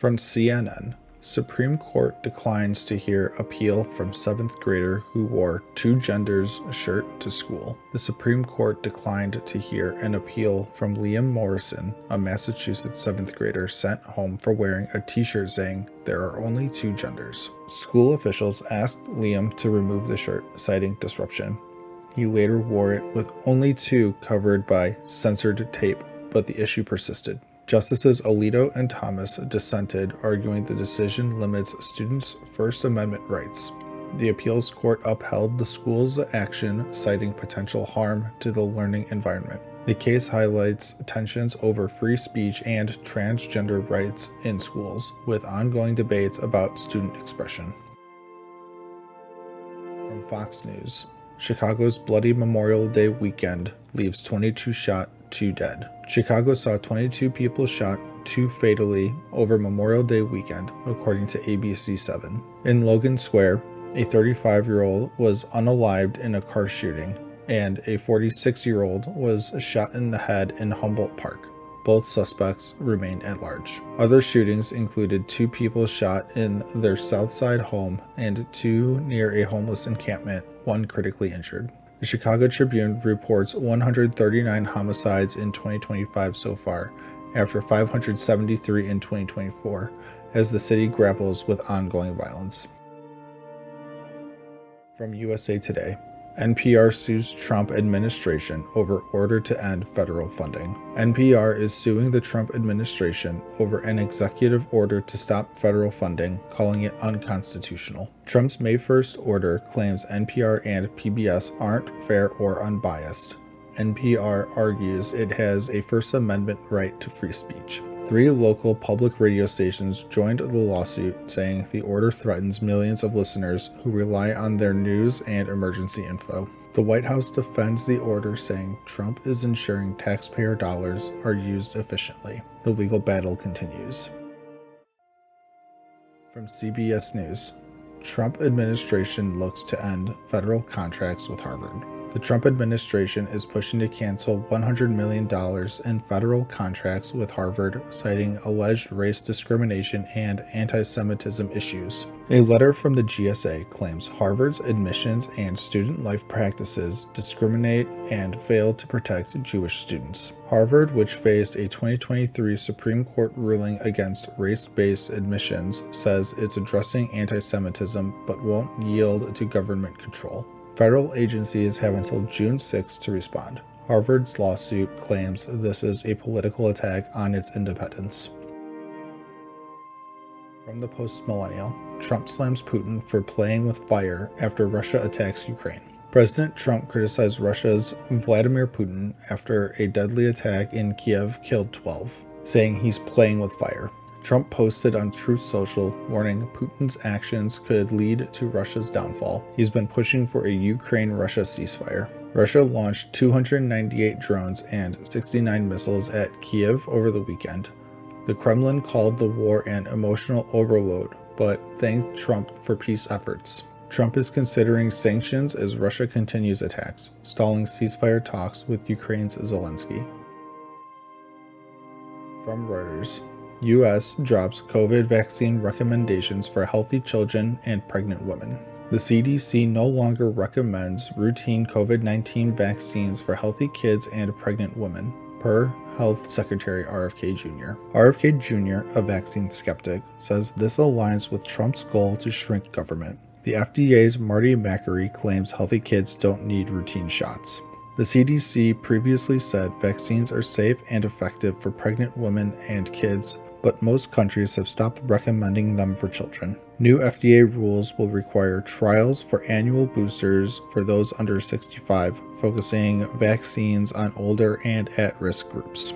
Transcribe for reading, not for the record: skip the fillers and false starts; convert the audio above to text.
From CNN, Supreme Court declines to hear appeal from 7th grader who wore two genders shirt to school. The Supreme Court declined to hear an appeal from Liam Morrison, a Massachusetts 7th grader sent home for wearing a t-shirt saying, "There are only two genders." School officials asked Liam to remove the shirt, citing disruption. He later wore it with only two covered by censored tape, but the issue persisted. Justices Alito and Thomas dissented, arguing the decision limits students' First Amendment rights. The appeals court upheld the school's action, citing potential harm to the learning environment. The case highlights tensions over free speech and transgender rights in schools, with ongoing debates about student expression. From Fox News, Chicago's bloody Memorial Day weekend leaves 22 shot, 2 dead. Chicago saw 22 people shot, 2 fatally, over Memorial Day weekend, according to ABC7. In Logan Square, a 35-year-old was unalived in a car shooting, and a 46-year-old was shot in the head in Humboldt Park. Both suspects remain at large. Other shootings included 2 people shot in their Southside home and 2 near a homeless encampment, 1 critically injured. The Chicago Tribune reports 139 homicides in 2025 so far, after 573 in 2024, as the city grapples with ongoing violence. From USA Today, NPR sues Trump administration over order to end federal funding. NPR is suing the Trump administration over an executive order to stop federal funding, calling it unconstitutional. Trump's May 1st order claims NPR and PBS aren't fair or unbiased. NPR argues it has a First Amendment right to free speech. 3 local public radio stations joined the lawsuit, saying the order threatens millions of listeners who rely on their news and emergency info. The White House defends the order, saying Trump is ensuring taxpayer dollars are used efficiently. The legal battle continues. From CBS News, Trump administration looks to end federal contracts with Harvard. The Trump administration is pushing to cancel $100 million in federal contracts with Harvard, citing alleged race discrimination and anti-Semitism issues. A letter from the GSA claims Harvard's admissions and student life practices discriminate and fail to protect Jewish students. Harvard, which faced a 2023 Supreme Court ruling against race-based admissions, says it's addressing anti-Semitism but won't yield to government control. Federal agencies have until June 6 to respond. Harvard's lawsuit claims this is a political attack on its independence. From the Post-Millennial, Trump slams Putin for playing with fire after Russia attacks Ukraine. President Trump criticized Russia's Vladimir Putin after a deadly attack in Kiev killed 12, saying he's playing with fire. Trump posted on Truth Social, warning Putin's actions could lead to Russia's downfall. He's been pushing for a Ukraine-Russia ceasefire. Russia launched 298 drones and 69 missiles at Kiev over the weekend. The Kremlin called the war an emotional overload, but thanked Trump for peace efforts. Trump is considering sanctions as Russia continues attacks, stalling ceasefire talks with Ukraine's Zelensky. From Reuters, U.S. drops COVID vaccine recommendations for healthy children and pregnant women. The CDC no longer recommends routine COVID-19 vaccines for healthy kids and pregnant women, per Health Secretary RFK Jr. RFK Jr., a vaccine skeptic, says this aligns with Trump's goal to shrink government. The FDA's Marty Makary claims healthy kids don't need routine shots. The CDC previously said vaccines are safe and effective for pregnant women and kids, but most countries have stopped recommending them for children. New FDA rules will require trials for annual boosters for those under 65, focusing vaccines on older and at-risk groups.